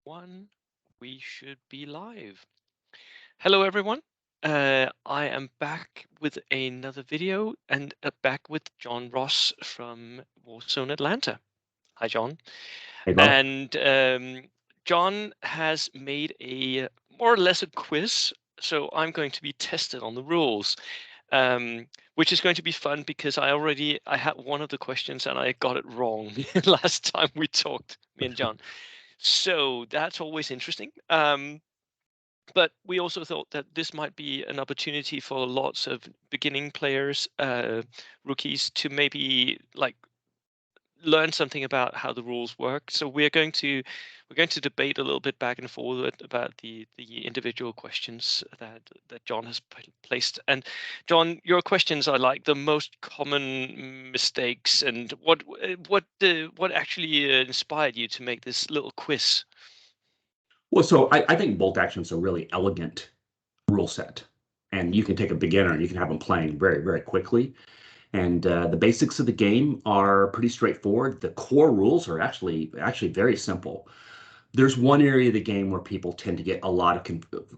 One, we should be live. Hello, everyone. I am back with another video and back with John Ross from Warzone Atlanta. Hi, John. Hey, Bo. And John has made a more or less a quiz. So I'm going to be tested on the rules, which is going to be fun because I had one of the questions and I got it wrong last time we talked, me and John. So that's always interesting. But we also thought that this might be an opportunity for lots of beginning players, rookies, to maybe like learn something about how the rules work. So we're going to debate a little bit back and forward about the individual questions that John has placed. And John, your questions are like the most common mistakes. And what actually inspired you to make this little quiz? Well, so I think bolt action is a really elegant rule set, and you can take a beginner and you can have them playing very, very quickly. And the basics of the game are pretty straightforward. The core rules are actually very simple. There's one area of the game where people tend to get a lot of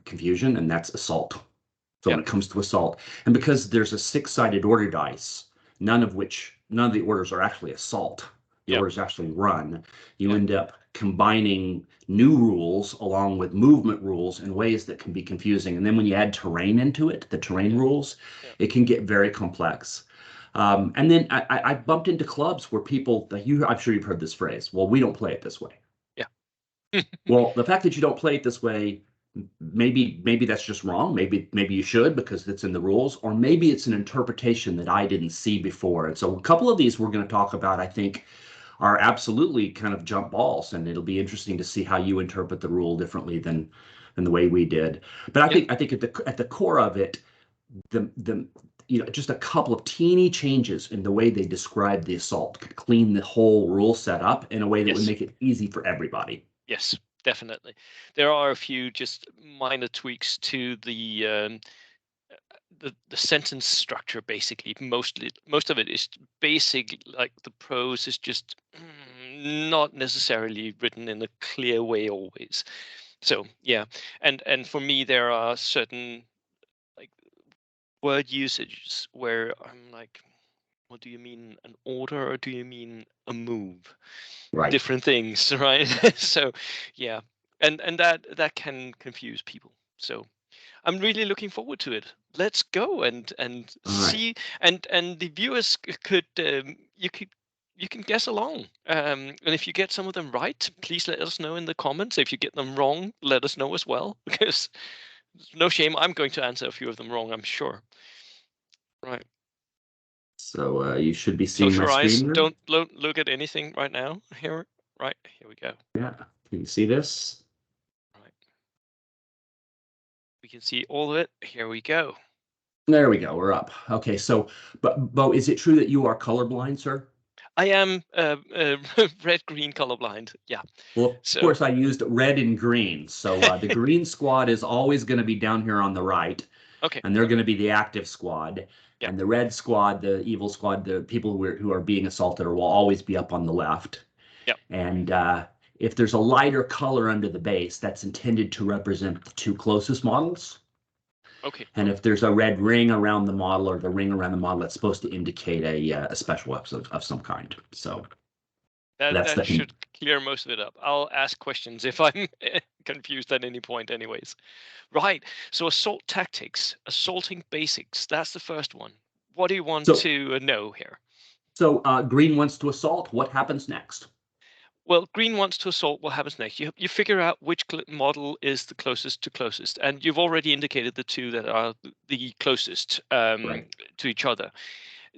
confusion, and that's assault. So Yeah, when it comes to assault, and because there's a six-sided order dice, none of the orders are actually assault. The yeah, orders actually run. You yeah, end up combining new rules along with movement rules in ways that can be confusing. And then when you add terrain into it, the terrain yeah, rules, yeah. it can get very complex. And then I bumped into clubs where people, I'm sure you've heard this phrase, well, we don't play it this way. Yeah. Well, the fact that you don't play it this way, maybe that's just wrong. Maybe you should because it's in the rules, or maybe it's an interpretation that I didn't see before. And so a couple of these we're going to talk about, I think, are absolutely kind of jump balls, and it'll be interesting to see how you interpret the rule differently than the way we did. But Yeah. I think at the core of it, the just a couple of teeny changes in the way they describe the assault could clean the whole rule set up in a way that would Yes. make it easy for everybody. Yes. Definitely. There are a few just minor tweaks to the sentence structure. Basically, most of it is basic. Like the prose is just not necessarily written in a clear way always. So yeah, and for me there are certain like word usages where I'm like, what do you mean an order or do you mean a move? Right. Different things, right? So yeah, and that can confuse people. So I'm really looking forward to it. Let's go and All right. see, and the viewers could you can guess along. And if you get some of them right, please let us know in the comments. If you get them wrong, let us know as well, because no shame. I'm going to answer a few of them wrong, I'm sure. Right. So you should be seeing Close my your eyes. screen there. Don't look at anything right now. Here, right here we go. Yeah. Can you see this? Right, we can see all of it. Here we go. There we go. We're up. Okay. So, but Bo, is it true that you are colorblind, sir? I am red green colorblind. Yeah. Well, of So course, I used red and green. So the green squad is always going to be down here on the right, okay. and they're going to be the active squad. Yeah. And the red squad, the evil squad, the people who are being assaulted, will always be up on the left. Yeah. And if there's a lighter color under the base, that's intended to represent the two closest models. Okay. And if there's a red ring around the model or the ring around the model, that's supposed to indicate a special episode of some kind. So that's That the should clear most of it up. I'll ask questions if I'm confused at any point, anyways. Right. So assault tactics, assaulting basics. That's the first one. What do you want so to know here? green wants to assault. What happens next? Well, green wants to assault. What happens next? You figure out which model is the closest to closest, and you've already indicated the two that are the closest Right. to each other.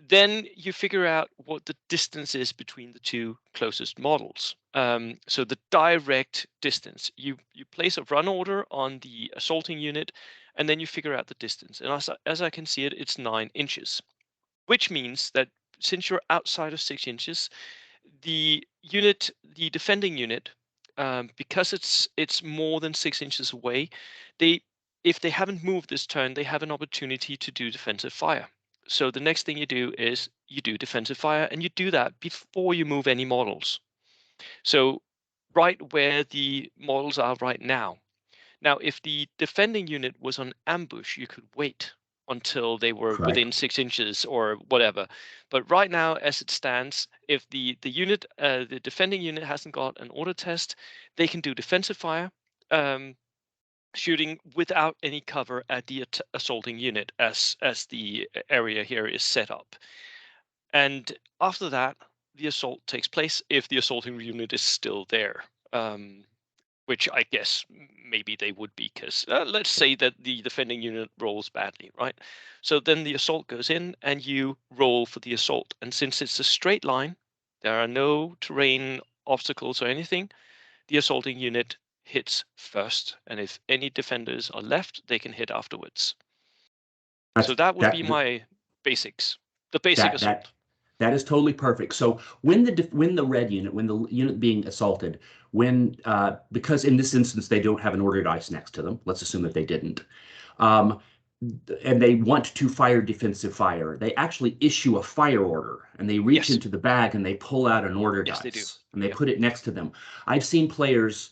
Then you figure out what the distance is between the two closest models. So the direct distance. You place a run order on the assaulting unit, and then you figure out the distance. And as I can see it, it's 9 inches, which means that since you're outside of 6 inches, the defending unit, because it's more than 6 inches away, they if they haven't moved this turn, they have an opportunity to do defensive fire. So the next thing you do is you do defensive fire, and you do that before you move any models. So right where the models are right now. Now, if the defending unit was on ambush, you could wait until they were Correct. within 6 inches or whatever. But right now, as it stands, if the defending unit hasn't got an order test, they can do defensive fire, um, shooting without any cover at the assaulting unit, as the area here is set up. And after that, the assault takes place if the assaulting unit is still there. Which I guess maybe they would be, because let's say that the defending unit rolls badly, right? So then the assault goes in and you roll for the assault. And since it's a straight line, there are no terrain obstacles or anything, the assaulting unit hits first. And if any defenders are left, they can hit afterwards. That's So that would be that my basics, the basic that that assault. that is totally perfect. So when the red unit, when the unit being assaulted, because in this instance they don't have an order dice next to them. Let's assume that they didn't. Um, and they want to fire defensive fire, they actually issue a fire order and they reach Yes, into the bag and they pull out an order yes, they do. dice and they Yeah, put it next to them. I've seen players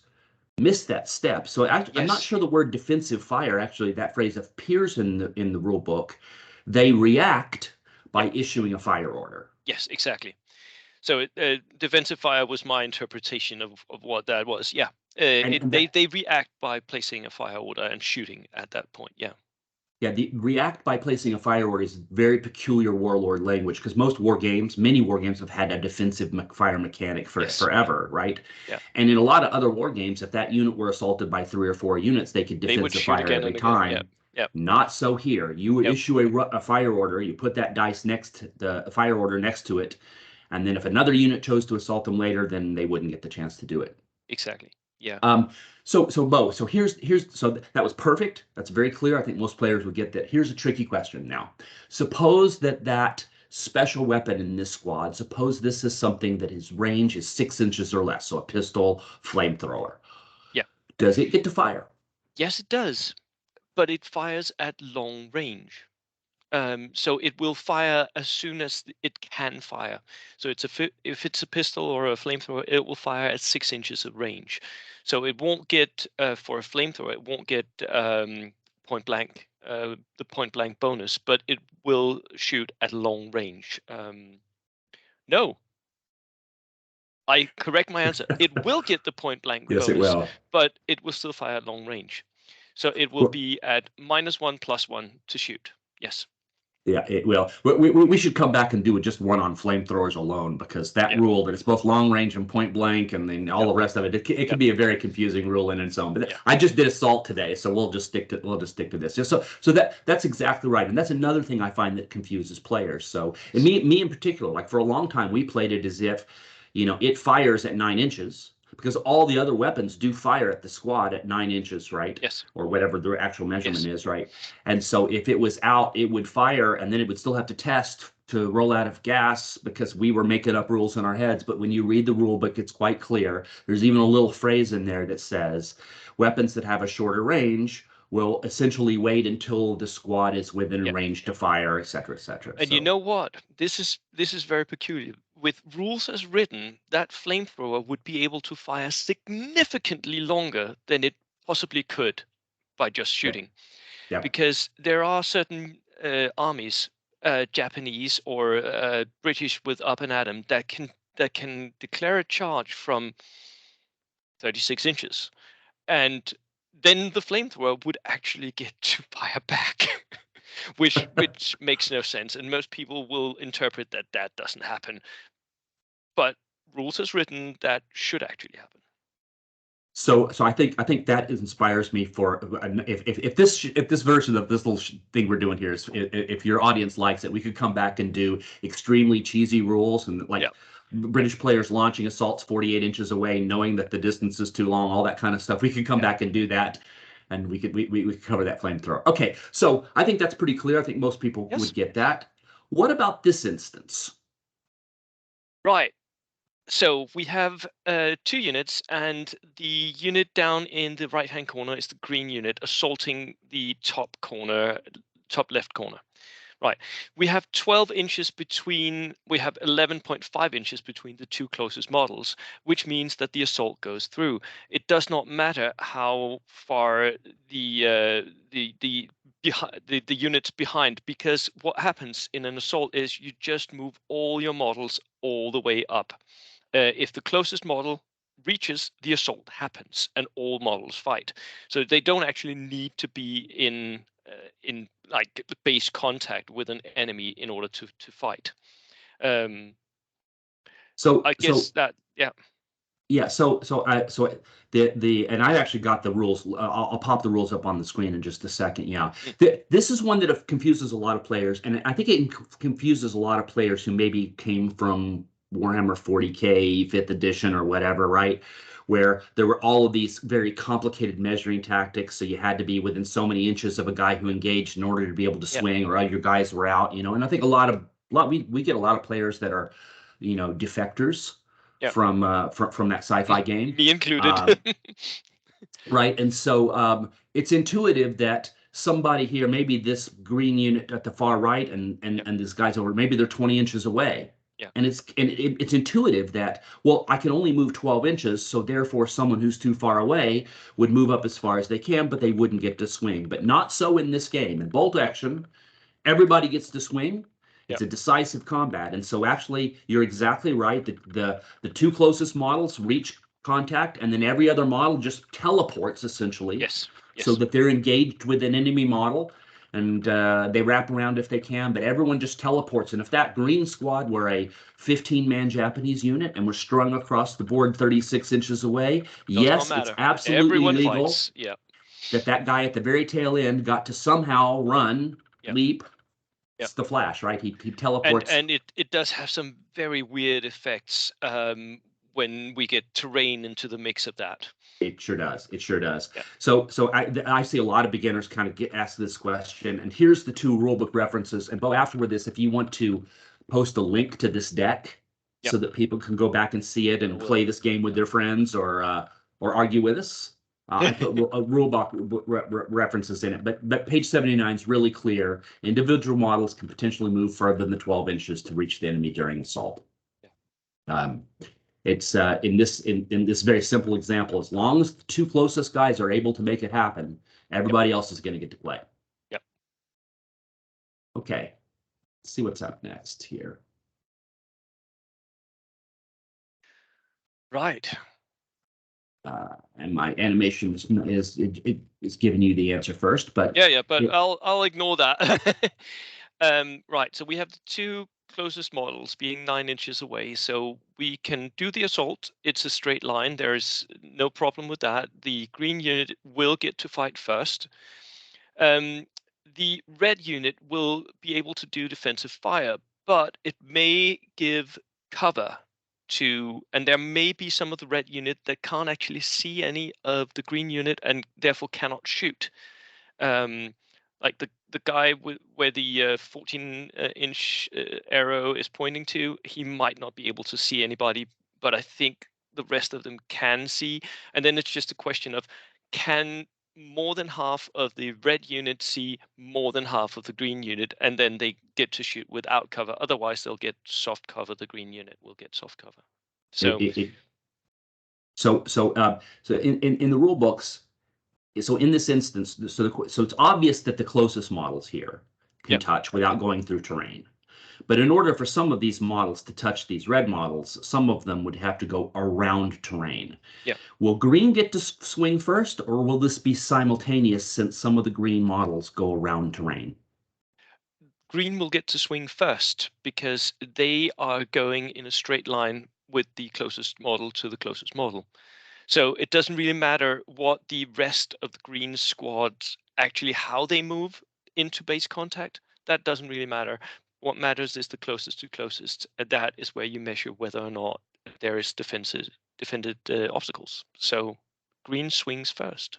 miss that step. So I'm not yes, sure the word defensive fire, actually, that phrase appears in the rule book. They react yeah, by issuing a fire order. yes, exactly. So defensive fire was my interpretation of what that was. Yeah, And, it and they that they react by placing a fire order and shooting at that point. Yeah. Yeah, the react by placing a fire order is very peculiar warlord language because many war games have had a defensive fire mechanic for Yes. Yeah. forever, right? Yeah. And in a lot of other war games, if that unit were assaulted by 3 or 4 units, they could They would defensive shoot fire again every and again. Yeah. time. Yeah. Not so here. You would Yep. issue a fire order, you put that dice next to the fire order next to it, and then if another unit chose to assault them later, then they wouldn't get the chance to do it. Exactly. Yeah. Um, so Bo, so that was perfect. That's very clear. I think most players would get that. Here's a tricky question now. Suppose that special weapon in this squad, suppose this is something that his range is 6 inches or less, so a pistol, flamethrower. Yeah. Does it get to fire? Yes, it does, but it fires at long range. So it will fire as soon as it can fire. So if it's a pistol or a flamethrower, it will fire at 6 inches of range. So it won't get for a flamethrower, it won't get point blank, the point blank bonus, but it will shoot at long range. No, I correct my answer. It will get the point blank Yes, it bonus, will. but it will still fire at long range. So it will Well, be at -1/+1 to shoot. Yes. yeah, it will. We should come back and do just one on flamethrowers alone because that Yeah. rule that it's both long range and point blank and then all Yep. the rest of it Yep. can be a very confusing rule in its own. But Yeah. I just did assault today, so we'll just stick to this. So that's exactly right, and that's another thing I find that confuses players. So and me in particular, like for a long time, we played it as if it fires at 9 inches because all the other weapons do fire at the squad at 9 inches, right? Yes. Or whatever the actual measurement Yes. is, right? And so if it was out, it would fire, and then it would still have to test to roll out of gas because we were making up rules in our heads. But when you read the rule book, it's quite clear. There's even a little phrase in there that says weapons that have a shorter range will essentially wait until the squad is within Yeah. range to fire, et cetera, et cetera. And you So know what? This is very peculiar. With rules as written, that flamethrower would be able to fire significantly longer than it possibly could by just yeah, shooting, yeah. because there are certain armies, Japanese or British with up and atom, that can declare a charge from 36 inches, and then the flamethrower would actually get to fire back. which makes no sense, and most people will interpret that that doesn't happen. But rules as written, that should actually happen. So I think that inspires me for if this version of this little thing we're doing here is if your audience likes it, we could come back and do extremely cheesy rules and Yeah, like British players launching assaults 48 inches away, knowing that the distance is too long, all that kind of stuff. We could come yeah. back and do that, and we could cover that flamethrower. Okay, so I think that's pretty clear. I think most people Yes. would get that. What about this instance? Right. So we have 2 units, and the unit down in the right-hand corner is the green unit assaulting the top left corner. Right. We have 12 inches between, we have 11.5 inches between the two closest models, which means that the assault goes through. It does not matter how far the units behind, because what happens in an assault is you just move all your models all the way up. If the closest model reaches, the assault happens and all models fight. So they don't actually need to be in like base contact with an enemy in order to fight. Um, So I so guess that, yeah. Yeah, so the and I actually got the rules. I'll pop the rules up on the screen in just a second. Yeah, Mm, this is one that confuses a lot of players, and I think it confuses a lot of players who maybe came from Warhammer 40K, Fifth Edition, or whatever, right? Where there were all of these very complicated measuring tactics, so you had to be within so many inches of a guy who engaged in order to be able to yeah, swing, or your guys were out, you know. And I think we get a lot of players that are, defectors yeah. from that sci-fi game. Me included. Um, right. And so it's intuitive that somebody here, maybe this green unit at the far right, and and Yeah, and this guy's over, maybe they're 20 inches away. yeah, And it's intuitive that, well, I can only move 12 inches, so therefore someone who's too far away would move up as far as they can, but they wouldn't get to swing. But not so in this game. In bolt no, action, everybody gets to swing. yeah, It's a decisive combat. And so actually, you're exactly right. The two closest models reach contact, and then every other model just teleports essentially yes, so yes, that they're engaged with an enemy model. And they wrap around if they can, but everyone just teleports. And if that green squad were a 15-man Japanese unit and were strung across the board 36 inches away, does not yes, it's matter. absolutely Everyone legal fights. Yeah, that guy at the very tail end got to somehow run, yeah, leap. yeah. It's the Flash, right? He And teleports. and it does have some very weird effects when we get terrain into the mix of that. It sure does. It sure does. Yeah, So I see a lot of beginners kind of get asked this question, and here's the two rulebook references. And Bo, afterward this, if you want to post a link to this deck yeah, so that people can go back and see it I and will. play this game with their friends or argue with us. I put rulebook references in it, but page 79 is really clear. Individual models can potentially move further than the 12 inches to reach the enemy during assault. Yeah, Um, it's in this very simple example, as long as the two closest guys are able to make it happen, yeah, everybody else is going to get to play. yeah. Okay, let's see what's up next here. Right. And my animation is giving you the answer first, but Yeah, yeah, but it, I'll ignore that. Right, so we have the two closest models being 9 inches away, so we can do the assault. It's a straight line. There's no problem with that. The green unit will get to fight first. Um, the red unit will be able to do defensive fire, but it may give cover to, and there may be some of the red unit that can't actually see any of the green unit and therefore cannot shoot. um, like the guy where the 14 inch arrow is pointing to, he might not be able to see anybody, but I think the rest of them can see. And then it's just a question of, can more than half of the red unit see more than half of the green unit, and then they get to shoot without cover. Otherwise, they'll get soft cover. The green unit will get soft cover. it, So it, it so in the rule books, so in this instance, so it's obvious that the closest models here can yeah, touch without going through terrain. But in order for some of these models to touch these red models, some of them would have to go around terrain. yeah. Will green get to swing first, or will this be simultaneous since some of the green models go around terrain? Green will get to swing first because they are going in a straight line with the closest model to the closest model. So it doesn't really matter what the rest of the green squads actually, how they move into base contact. That doesn't really matter. What matters is the closest to closest. That is where you measure whether or not there is defended obstacles. So green swings first.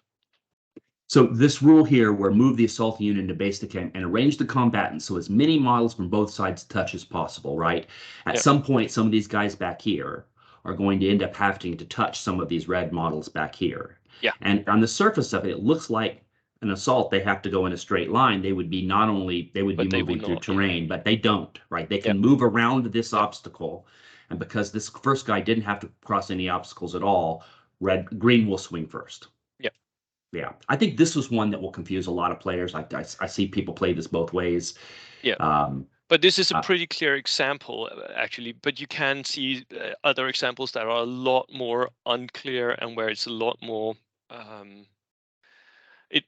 So this rule here, where move the assault unit into base to camp and arrange the combatants so as many models from both sides touch as possible, right? At Yeah, some point, some of these guys back here are going to end up having to touch some of these red models back here. yeah, And on the surface of it, it looks like an assault, they have to go in a straight line. They would be not only they would be But they will moving through not. terrain, but they don't, right? They Yeah. can move around this Yeah. obstacle, and because this first guy didn't have to cross any obstacles at all, green will swing first. Yeah. Yeah, I think this was one that will confuse a lot of players. I see people play this both ways. Yeah. Um, But this is a uh, pretty clear example, actually. But you can see other examples that are a lot more unclear and where it's a lot more. Um, it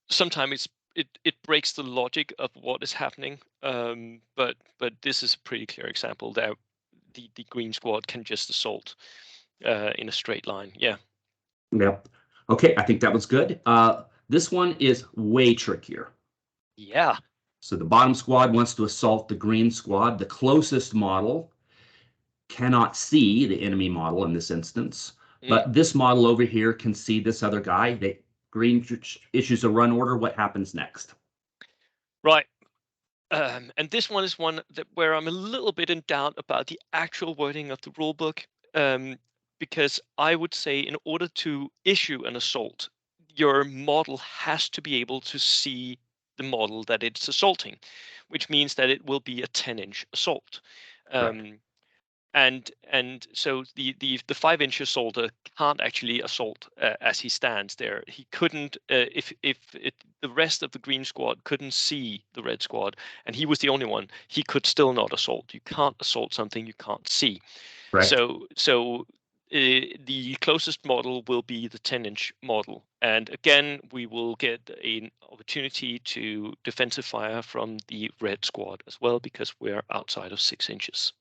sometimes it breaks the logic of what is happening. But this is a pretty clear example that the green squad can just assault in a straight line. Yeah. yeah. Okay, I think that was good. This one is way trickier. Yeah. So the bottom squad wants to assault the green squad. The closest model cannot see the enemy model in this instance, Mm. but this model over here can see this other guy. Green issues a run order. What happens next? Right. And this one is one that where I'm a little bit in doubt about the actual wording of the rule book, um, because I would say in order to issue an assault, your model has to be able to see the model that it's assaulting, which means that it will be a 10-inch assault. Correct. Um, and so the 5-inch assaulter can't actually assault as he stands there. He couldn't if the rest of the green squad couldn't see the red squad and he was the only one, he could still not assault. You can't assault something you can't see. Correct. The closest model will be the 10-inch model, and again we will get an opportunity to defensive fire from the red squad as well because we're outside of 6 inches.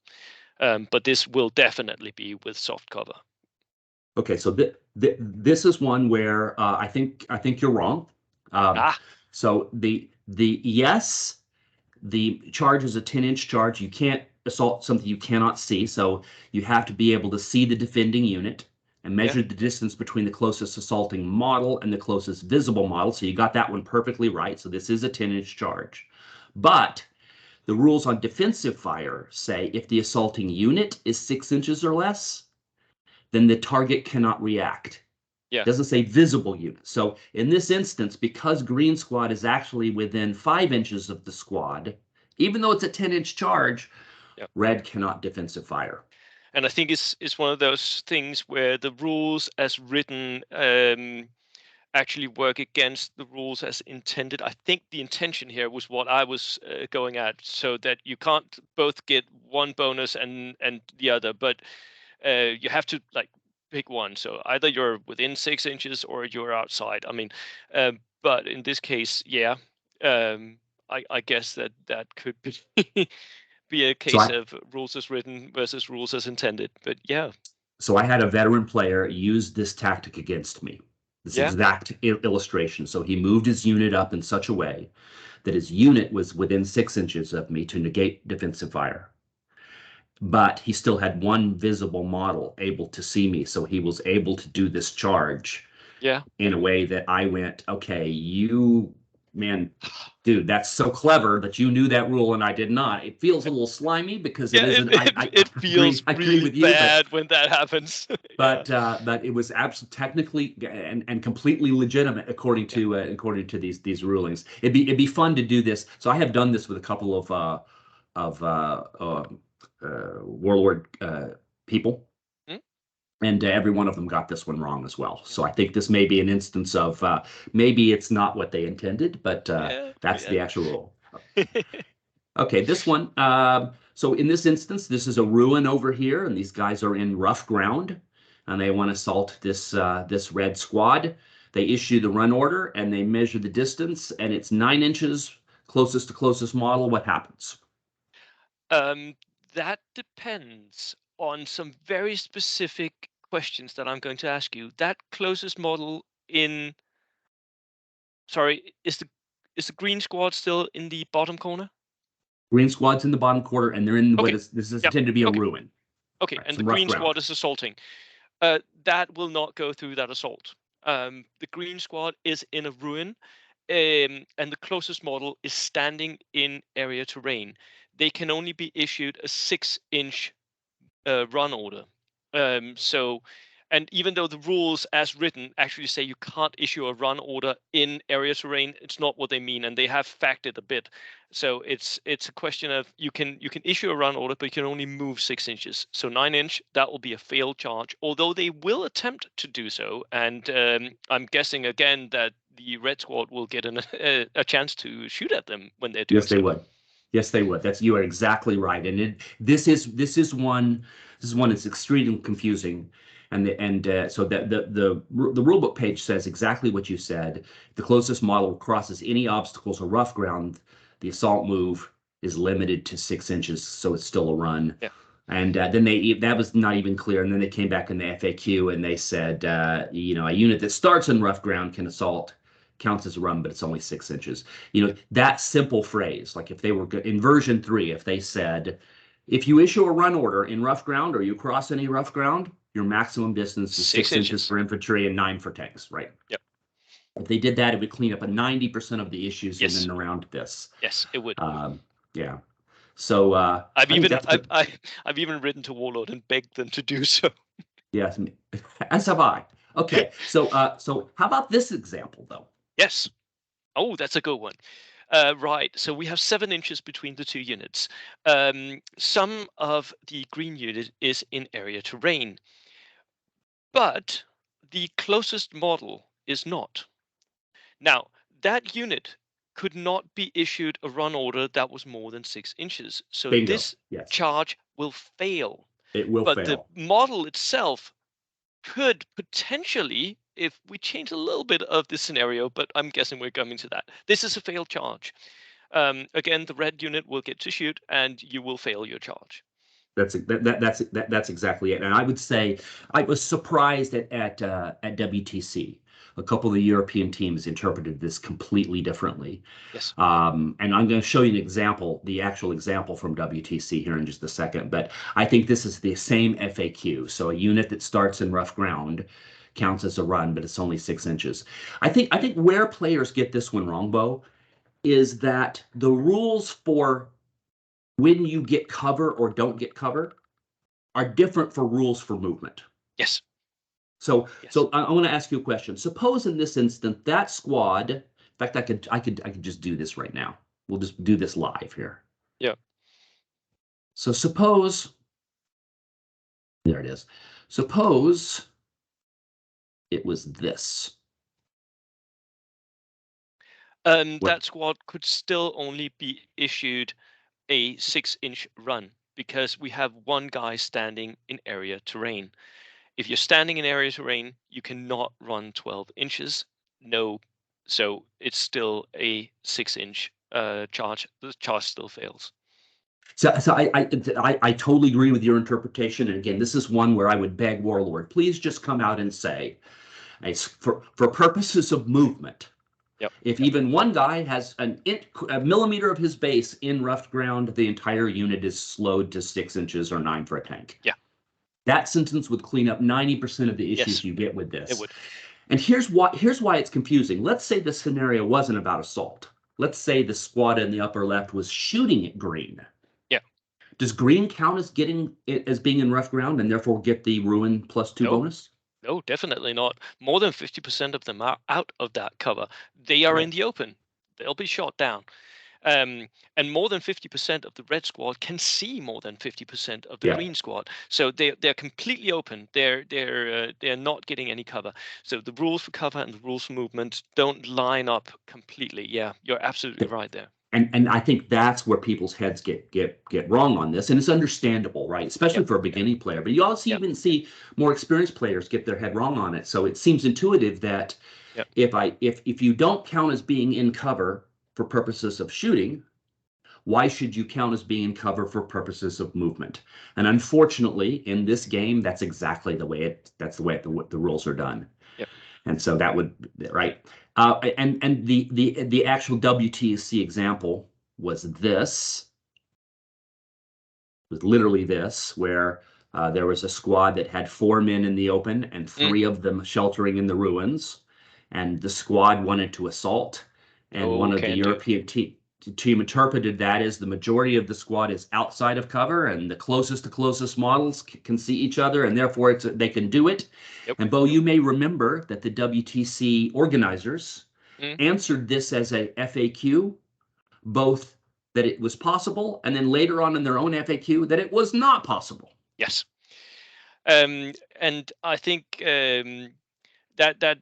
But this will definitely be with soft cover. Okay, so this is one where I think you're wrong. Um, Ah, so the yes, the charge is a 10-inch charge. You can't assault something you cannot see, so you have to be able to see the defending unit and yeah, measure the distance between the closest assaulting model and the closest visible model. So you got that one perfectly right. So this is a 10-inch charge. But the rules on defensive fire say if the assaulting unit is 6 inches or less, then the target cannot react. yeah, Doesn't say visible unit. So in this instance, because green squad is actually within 5 inches of the squad, even though it's a 10-inch charge, yeah. red cannot defensive fire. And I think it's one of those things where the rules as written actually work against the rules as intended. I think the intention here was what I was going at, so that you can't both get one bonus and the other, but you have to like pick one. So either you're within 6 inches or you're outside. I mean, but in this case, yeah, I guess that could be be a So case I of rules as written versus rules as intended. But yeah, so I had a veteran player use this tactic against me. This yeah, exact illustration. So he moved his unit up in such a way that his unit was within 6 inches of me to negate defensive fire. But he still had one visible model able to see me. So he was able to do this charge yeah. in a way that I went, okay, man, dude, that's so clever that you knew that rule and I did not. It feels a little slimy because it Yeah, it, isn't. it it feels I agree really with you, but bad when that happens. Yeah, but it was absolutely technically and completely legitimate yeah. according to these rulings. It'd be fun to do this. So I have done this with a couple of warlord people, Mm, and every one of them got this one wrong as well. yeah, So I think this may be an instance of maybe it's not what they intended, but yeah, that's the yeah. actual rule. Okay, this one. So in this instance, this is a ruin over here, and these guys are in rough ground, and they want to assault this red squad. They issue the run order, and they measure the distance, and it's 9 inches closest to closest model. What happens? Um, that depends on some very specific questions that I'm going to ask you. That closest model in, sorry, is the green squad still in the bottom corner? Green squad's in the bottom quarter, and they're in what Okay. is this is Yep. intended to be a Okay. ruin, Okay. right? And the Some rough green ground. squad is assaulting. That will not go through that assault. The green squad is in a ruin, and the closest model is standing in area terrain. They can only be issued a 6-inch run order. So And even though the rules as written actually say you can't issue a run order in area terrain, it's not what they mean, and they have fact it a bit. So it's a question of you can issue a run order, but you can only move 6 inches. So 9 inch, that will be a failed charge, although they will attempt to do so. And I'm guessing again that the red squad will get a chance to shoot at them when they're doing Yes, they so. would. Yes, they would. You are exactly right. And this is one that's extremely confusing. So the rule book page says exactly what you said. The closest model crosses any obstacles or rough ground. The assault move is limited to 6 inches, so it's still a run. Yeah. And then that was not even clear. And then they came back in the FAQ and they said, a unit that starts in rough ground can assault, counts as a run, but it's only 6 inches. That simple phrase, like if they were in version 3, if they said, if you issue a run order in rough ground or you cross any rough ground, your maximum distance is 6 6 inches inches. for infantry and 9 for tanks, right? Yep. If they did that, it would clean up 90% of the issues in Yes. and around this. Yes, it would. Yeah. So I think that's good. I've even written to Warlord and begged them to do so. Yes, as have I. Okay, so how about this example though? Yes. Oh, that's a good one. Right. So we have 7 inches between the two units. Some of the green unit is in area terrain, but the closest model is not. Now, that unit could not be issued a run order that was more than 6 inches. So Bingo. this Yes, charge will fail. it will But the fail. model itself could potentially, if we change a little bit of this scenario, but I'm guessing we're coming to that. This is a failed charge. Again, the red unit will get to shoot, and you will fail your charge. That's exactly it. And I would say I was surprised at WTC. A couple of the European teams interpreted this completely differently. Yes. And I'm going to show you an example, the actual example from WTC here in just a second. But I think this is the same FAQ. So a unit that starts in rough ground counts as a run, but it's only 6 inches. I think where players get this one wrong, Bo, is that the rules for when you get cover or don't get cover are different for rules for movement. Yes. So, Yes. so I want to ask you a question. Suppose in this instant that squad, in fact, I could just do this right now. We'll just do this live here. Yeah. So suppose, there it is. Suppose it was this. That squad could still only be issued a 6-inch run because we have one guy standing in area terrain. If you're standing in area terrain, you cannot run 12 inches. No, so it's still a 6-inch charge. The charge still fails. So I totally agree with your interpretation. And again, this is one where I would beg Warlord, please just come out and say, for purposes of movement, Yep. if even one guy has a millimeter of his base in rough ground, the entire unit is slowed to 6 inches or 9 for a tank. Yeah. That sentence would clean up 90% of the issues Yes, you get with it this. would. And here's why it's confusing. Let's say the scenario wasn't about assault. Let's say the squad in the upper left was shooting at green. Yeah. Does green count as getting it as being in rough ground and therefore get the ruin +2 No. bonus? No, definitely not. More than 50% of them are out of that cover. They are in the open. They'll be shot down. And more than 50% of the red squad can see more than 50% of the Yeah. green squad. So they're completely open. They're not getting any cover. So the rules for cover and the rules for movement don't line up completely. Yeah, you're absolutely right there. And I think that's where people's heads get wrong on this, and it's understandable, right? Especially Yep. for a beginning player. But you also Yep. even see more experienced players get their head wrong on it. So it seems intuitive that Yep. if you don't count as being in cover for purposes of shooting, why should you count as being in cover for purposes of movement? And unfortunately, in this game, that's exactly the way the rules are done. Yep. And so that would, right. And the actual WTC example was this. It was literally this, where there was a squad that had 4 men in the open and 3 of them sheltering in the ruins, and the squad wanted to assault, and No, one of the can do. European team. team interpreted that as the majority of the squad is outside of cover, and the closest to closest models can see each other, and therefore they can do it. Yep. And Bo, you may remember that the WTC organizers Mm. answered this as a FAQ, both that it was possible, and then later on in their own FAQ that it was not possible. Yes. And I think that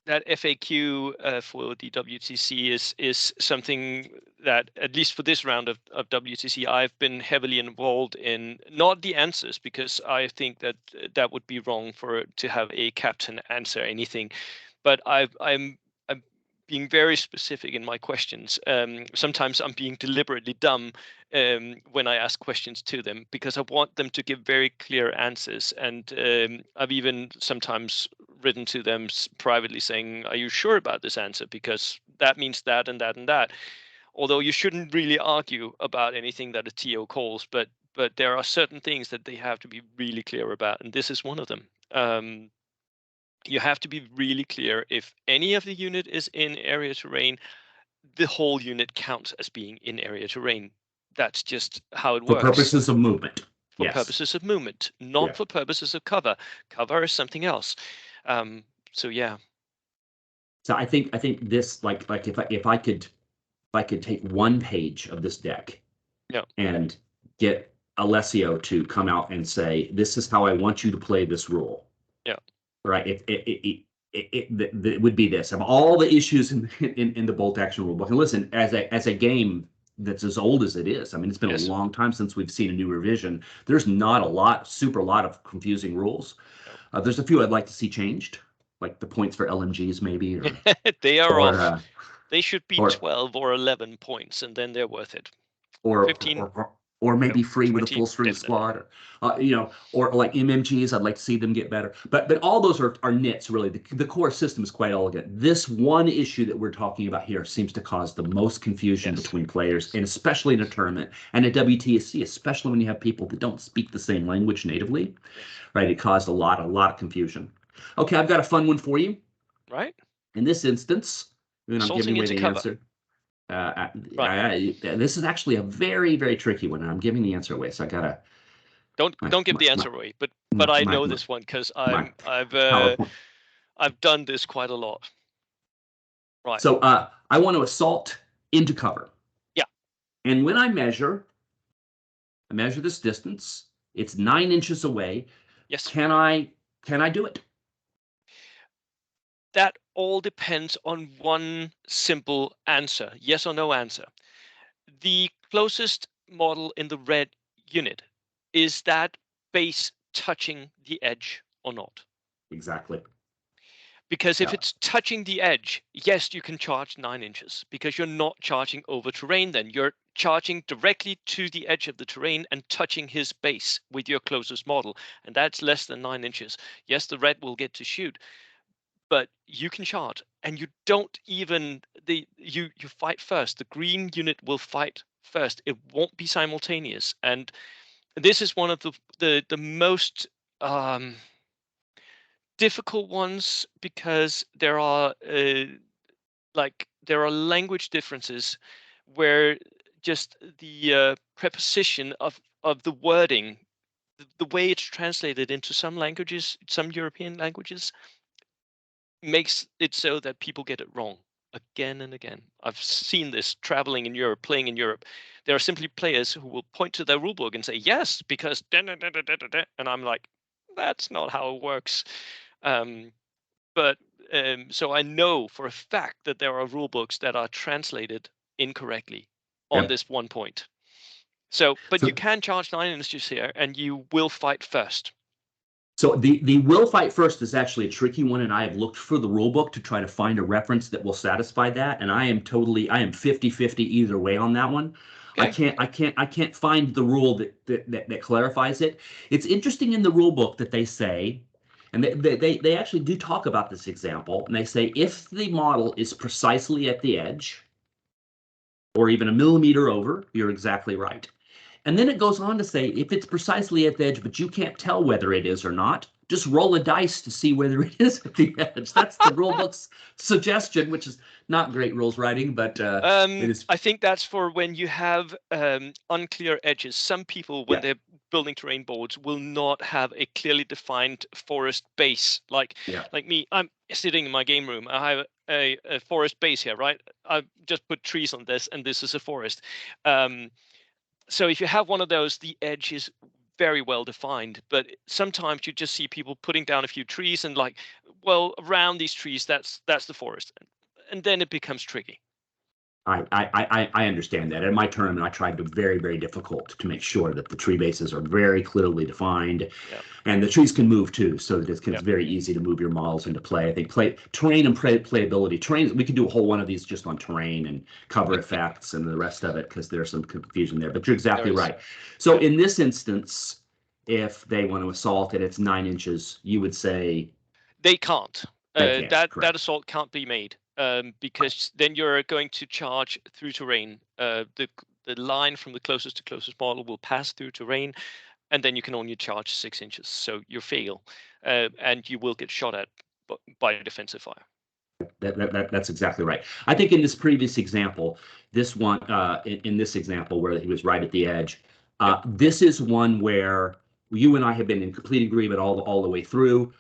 FAQ for the WTC is something that, at least for this round of WTC, I've been heavily involved in. Not the answers, because I think that would be wrong to have a captain answer anything, but I'm being very specific in my questions. Sometimes I'm being deliberately dumb when I ask questions to them, because I want them to give very clear answers. And I've even sometimes written to them privately saying, "Are you sure about this answer? Because that means that and that and that." Although you shouldn't really argue about anything that a TO calls, but there are certain things that they have to be really clear about, and this is one of them. You have to be really clear: if any of the unit is in area terrain, the whole unit counts as being in area terrain. That's just how it For works. purposes of movement. For Yes. purposes of movement, not Yeah. for purposes of cover. Cover is something else. So yeah. So I think this, like if I could take one page of this deck Yeah. and get Alessio to come out and say, "This is how I want you to play this rule." Yeah. Right? It would be this of all the issues in the bolt action rule book. And listen, as a game that's as old as it is, I mean, it's been a Yes. long time since we've seen a new revision. There's not a lot of confusing rules. No. There's a few I'd like to see changed, like the points for LMGs maybe, They are or off. uh, They should be or 12 or 11 points, and then they're worth it. or 15, or no. maybe free with a 20, full strength definitely. squad, or like MMGs. I'd like to see them get better. But all those are nits really. The core system is quite elegant. This one issue that we're talking about here seems to cause the most confusion Yes. between players, Yes. and especially in a tournament and at WTSC, especially when you have people that don't speak the same language natively. Yes. Right? It caused a lot of confusion. Okay, I've got a fun one for you. Right? In this instance, and I'm giving Salting away into the cover. answer. Right. This is actually a very, very tricky one, and I'm giving the answer away. So I gotta Don't my don't give my the my answer away, but I my know my, this one because my I've PowerPoint. I've done this quite a lot. Right. So I want to assault into cover, Yeah. and when I measure this distance. It's 9 inches away. Yes. Can I do it? That all depends on one simple answer. Yes or no answer. The closest model in the red unit, is that base touching the edge or not? Exactly. Because if Yeah. it's touching the edge, yes, you can charge 9 inches, because you're not charging over terrain then. You're charging directly to the edge of the terrain and touching his base with your closest model. And that's less than 9 inches. Yes, the red will get to shoot, but you can charge, and you don't even you fight first. The green unit will fight first. It won't be simultaneous. And this is one of the most um difficult ones, because there are language differences where just the preposition of the wording, the way it's translated into some languages, some European languages, makes it so that people get it wrong again and again. I've seen this traveling in Europe, playing in Europe. There are simply players who will point to their rulebook and say yes because da, da, da, da, da, da, da," and I'm like, that's not how it works. Um, but so I know for a fact that there are rule books that are translated incorrectly on Yep. this one point. So, but you So can charge 9 inches here, and you will fight first. So the will fight first is actually a tricky one, and I have looked for the rule book to try to find a reference that will satisfy that. And I am 50-50 either way on that one. Okay. I can't find the rule that clarifies it. It's interesting in the rule book that they say, and they actually do talk about this example, and they say if the model is precisely at the edge, or even a millimeter over, you're exactly right. And then it goes on to say if it's precisely at the edge, but you can't tell whether it is or not, just roll a dice to see whether it is at the edge. That's the rule book's suggestion, which is not great rules writing, but it is. I think that's for when you have unclear edges. Some people, when Yeah, they're building terrain boards, will not have a clearly defined forest base. yeah. Like me, I'm sitting in my game room. I have a forest base here, right? I've just put trees on this, and this is a forest. Um, so if you have one of those, the edge is very well defined. But sometimes you just see people putting down a few trees and like, well, around these trees, that's the forest, and then it becomes tricky. I understand that. In my tournament, I tried to very, very difficult to make sure that the tree bases are very clearly defined, Yeah, and the trees can move too, so that it's yeah. very easy to move your models into play. I think terrain and playability. Terrain, we could do a whole one of these just on terrain and cover effects and the rest of it because there's some confusion there. But you're There exactly is. right. So Yeah. in this instance, if they want to assault and it's 9 inches, you would say They can't. they can't. That Correct. assault can't be made because then you're going to charge through terrain. The line from the closest to closest model will pass through terrain, and then you can only charge 6 inches. So you fail, and you will get shot at by defensive fire. That's exactly right. I think in this previous example, this one, in this example where he was right at the edge, Yep. this is one where you and I have been in complete agreement all the way through.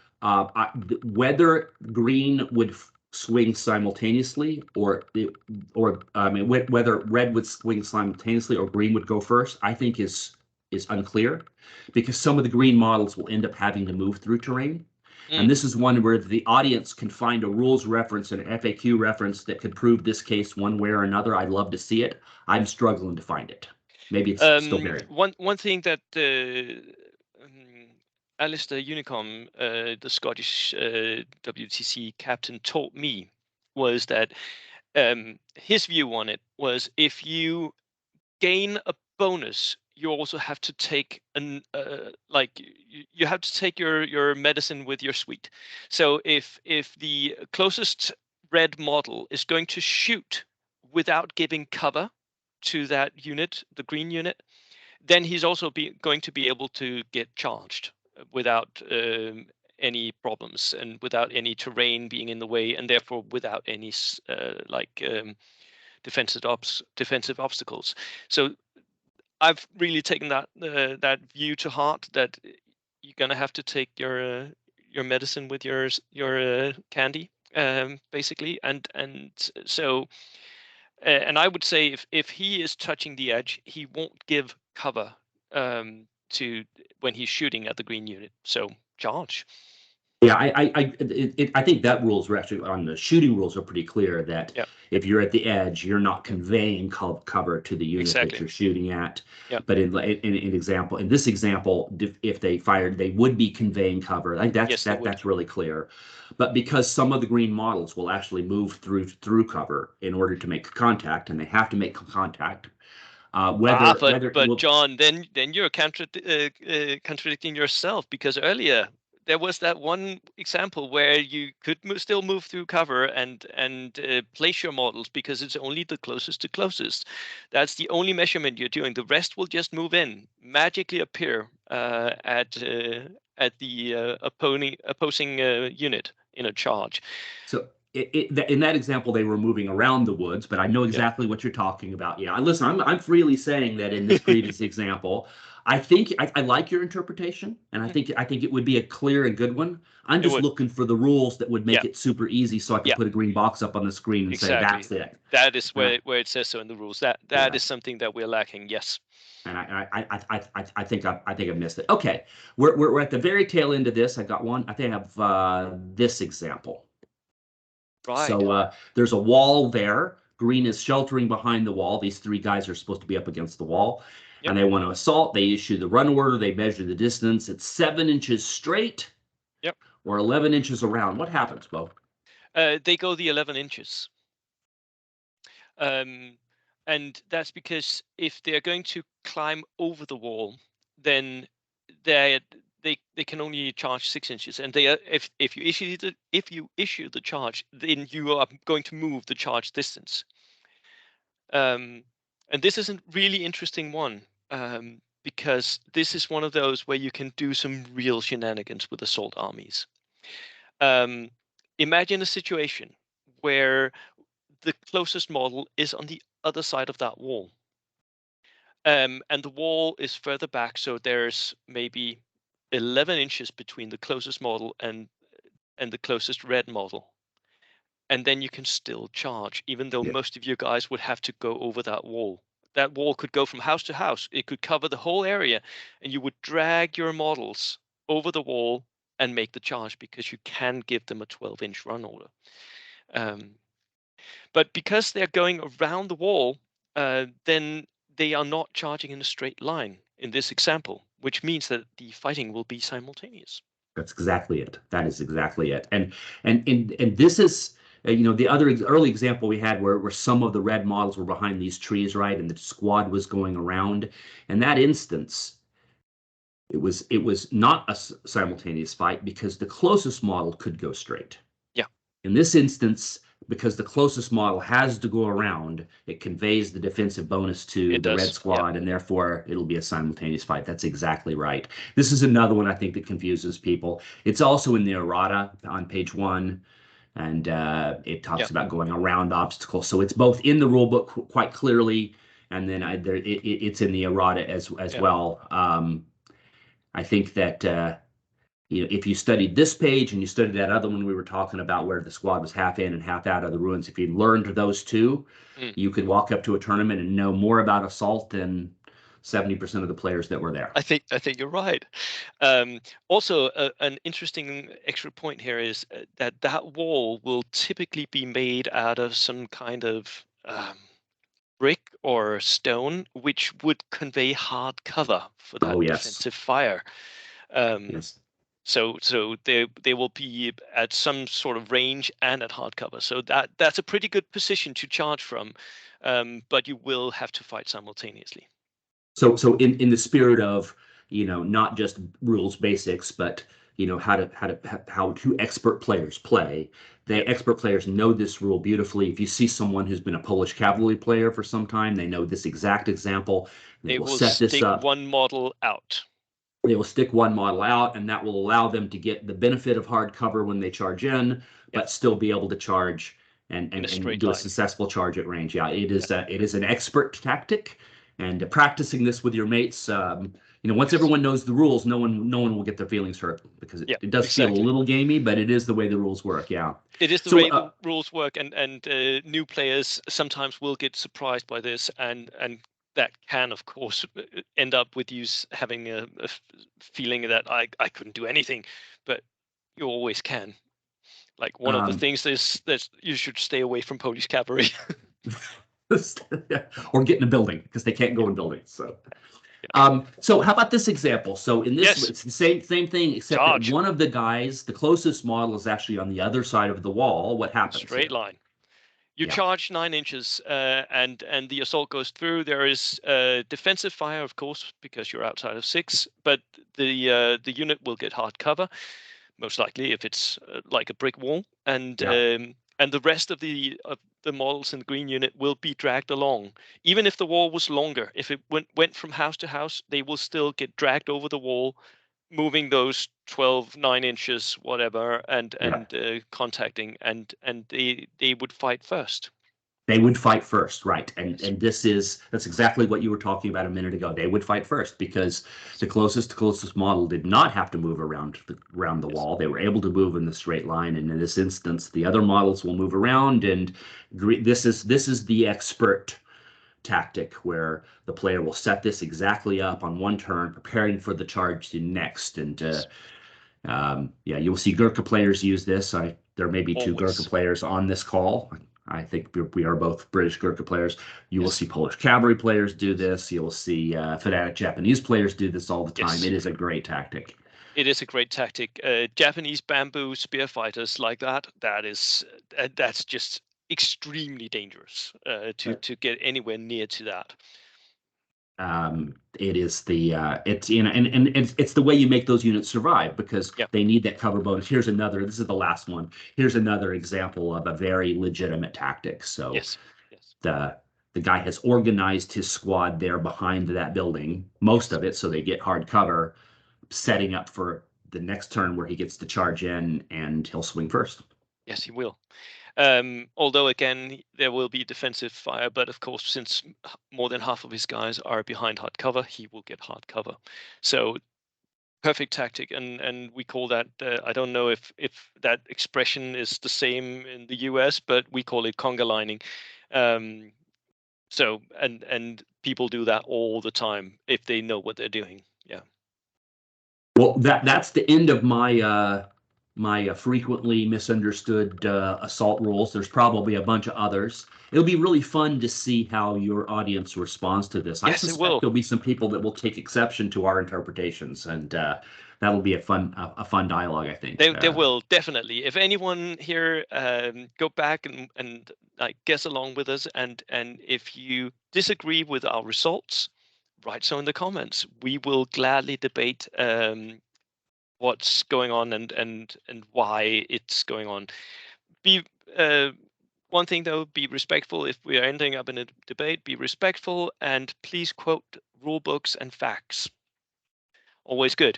Whether green would swing simultaneously, or I mean, whether red would swing simultaneously or green would go first, I think is unclear, because some of the green models will end up having to move through terrain. Mm. And this is one where the audience can find a rules reference and an FAQ reference that could prove this case one way or another. I'd love to see it. I'm struggling to find it. Maybe it's still buried. One thing that Alistair Unicom, the Scottish WTC captain, taught me was that his view on it was if you gain a bonus, you also have to take you have to take your medicine with your sweet. So if the closest red model is going to shoot without giving cover to that unit, the green unit, then he's also going to be able to get charged without any problems and without any terrain being in the way, and therefore without any defensive obstacles. So I've really taken that view to heart that you're gonna have to take your medicine with your candy, basically, and so and I would say if he is touching the edge, he won't give cover to when he's shooting at the green unit. So charge. Yeah, I think that rules are actually on the shooting rules are pretty clear that Yeah, if you're at the edge, you're not conveying cover to the unit that exactly. you're shooting at. Yeah. But in this example, if they fired, they would be conveying cover. I think Yes, they would. that's really clear. But because some of the green models will actually move through cover in order to make contact, and they have to make contact, Ah, whether but well, John, then you're contradicting yourself because earlier there was that one example where you could still move through cover and place your models because it's only the closest to closest. That's the only measurement you're doing. The rest will just move in, magically appear at the opposing unit in a charge. So in that example, they were moving around the woods, but I know Yeah. exactly what you're talking about. Yeah, listen, I'm freely saying that in this previous example, I think I like your interpretation, and Mhm. I think it would be a clear and good one. I'm It just would. looking for the rules that would Yeah. make it super easy, so I could Yeah. put a green box up on the screen and say Exactly. that's it. That is And I, where it says so in the rules. That yeah, is something that we're lacking. Yes. and I think I think I missed it. Okay, we're at the very tail end of this. I got one. I think I have this example. Right. So there's a wall there. Green is sheltering behind the wall. These three guys are supposed to be up against the wall, Yep. and they want to assault. They issue the run order. They measure the distance. It's 7 inches straight Yep. or 11 inches around. What happens, Bo? They go the 11 inches. Um, and that's because if they're going to climb over the wall, then they they can only charge 6 inches. And they are, if you issue the charge, then you are going to move the charge distance. Um, and this is a really interesting one. because this is one of those where you can do some real shenanigans with assault armies. Um, Imagine a situation where the closest model is on the other side of that wall. And the wall is further back, so there's maybe 11 inches between the closest model and the closest red model. And then you can still charge, even though Yeah. most of your guys would have to go over that wall. That wall could go from house to house. It could cover the whole area, and you would drag your models over the wall and make the charge because you can give them a 12-inch run order. Um, but because they're going around the wall, then they are not charging in a straight line in this example, which means that the fighting will be simultaneous. That's exactly it. That is exactly it. And this is the other early example we had where some of the red models were behind these trees, right, and the squad was going around. In that instance, it was not a simultaneous fight because the closest model could go straight. Yeah, In this instance, because the closest model has to go around, it conveys the defensive bonus to it the red does. Yeah, squad, and therefore it'll be a simultaneous fight. That's exactly right. This is another one I think that confuses people. It's also in the errata on page 1, and it yeah, talks about going around obstacles. So it's both in the rule book quite clearly, and then it's in the errata as yeah. well. I think that if you studied this page and you studied that other one we were talking about where the squad was half in and half out of the ruins, if you learned those two, Mm. you could walk up to a tournament and know more about assault than 70% of the players that were there. I think you're right. Also, an interesting extra point here is that wall will typically be made out of some kind of brick or stone, which would convey hard cover for that Oh, yes. defensive fire. Um, Yes. so they will be at some sort of range and at hard cover. So that's a pretty good position to charge from, but you will have to fight simultaneously. So in the spirit of, not just rules basics, but how two expert players play. The Yep. expert players know this rule beautifully. If you see someone who's been a Polish cavalry player for some time, they know this exact example. They They will will set this stick up. one model out They will stick one model out, and that will allow them to get the benefit of hard cover when they charge in, yeah, but still be able to charge and in a and straight do a line. successful charge at range. Yeah, Yeah. it is an expert tactic, and practicing this with your mates. Once Yes. everyone knows the rules, no one will get their feelings hurt because it, Yeah, it does feel a exactly. little gamey, but it is the way the rules work. Yeah. It is the So way the rules work, and new players sometimes will get surprised by this, and that can, of course, end up with you having a feeling that I couldn't do anything, but you always can. Like one of the um, things is that you should stay away from Polish cavalry. or get in a building because they can't Yeah, go in buildings. So. yeah. So how about this example? So in this, Yes, it's the same thing, except that charge, one of the guys, the closest model, is actually on the other side of the wall. What happens straight here? line. You Yeah, charge 9 inches, and the assault goes through. There is defensive fire, of course, because you're outside of 6, but the unit will get hard cover, most likely if it's like a brick wall, yeah. and the rest of the models in the green unit will be dragged along. Even if the wall was longer, if it went from house to house, they will still get dragged over the wall, moving those 12 9 inches whatever, Yeah. and contacting, and they would fight first. They would fight first, right? And Yes. and that's exactly what you were talking about a minute ago. They would fight first because Yes. the closest model did not have to move around the Yes. wall. They were able to move in the straight line, and in this instance, the other models will move around. And this is the expert tactic where the player will set this exactly up on one turn, preparing for the charge to next. And Yes. yeah, you'll see Gurkha players use this. There may be two Gurkha Always. players on this call. I think we are both British Gurkha players. You will Yes. see Polish cavalry players do Yes. this. You will see fanatic Japanese players do this all the time. Yes. It is a great tactic. It is a great tactic. Japanese bamboo spear fighters like that. That's just extremely dangerous to get anywhere near to that. It is it's and it's the way you make those units survive because Yeah. they need that cover bonus. This is the last one. Here's another example of a very legitimate tactic. So Yes. Yes. the the guy has organized his squad there behind that building, most Yes. of it, so they get hard cover, setting up for the next turn where he gets to charge in and he'll swing first. Yes, he will. Although again, there will be defensive fire, but of course, since more than half of his guys are behind hard cover, he will get hard cover. So perfect tactic, and we call that. I don't know if that expression is the same in the US, but we call it conga lining. So and people do that all the time if they know what they're doing. Yeah. Well, that's the end of my frequently misunderstood assault rules. There's probably a bunch of others. It'll be really fun to see how your audience responds to this. I Yes, it suspect will. there'll be some people that will take exception to our interpretations, and that'll be a fun dialogue, I think. There will definitely. If anyone here go back and like guess along with us, and if you disagree with our results, write so in the comments. We will gladly debate what's going on and why it's going on. Be one thing though, be respectful. If we are ending up in a debate, be respectful and please quote rule books and facts. Always good.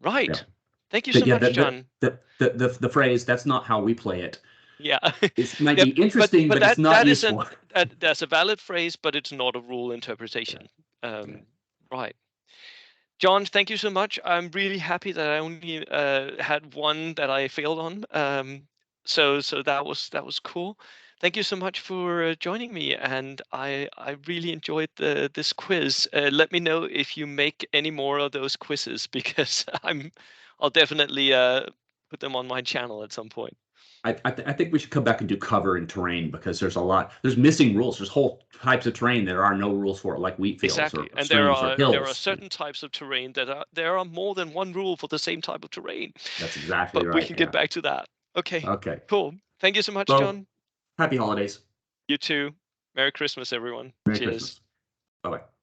Yeah, Right. Thank you so yeah. much, John. The phrase "that's not how we play it" Yeah. it might Yep. be interesting, But but it's that not that isn't useful. that's a valid phrase, but it's not a rule Yeah, interpretation. yeah. Right. John, thank you so much. I'm really happy that I only had one that I failed on. So that was cool. Thank you so much for joining me, and I really enjoyed this quiz. Let me know if you make any more of those quizzes because I'll definitely put them on my channel at some point. I think we should come back and do cover and terrain because there's missing rules. There's whole types of terrain there are no rules for, like wheat fields Exactly, or and there streams or are there are hills. certain types of terrain that there are more than one rule for the same type of terrain. That's exactly But we right. can get Yeah. back to that. Okay, Okay. cool. Thank you so much, Well, John. happy holidays. You too. Merry Christmas, everyone. Merry Cheers. Christmas. Bye bye.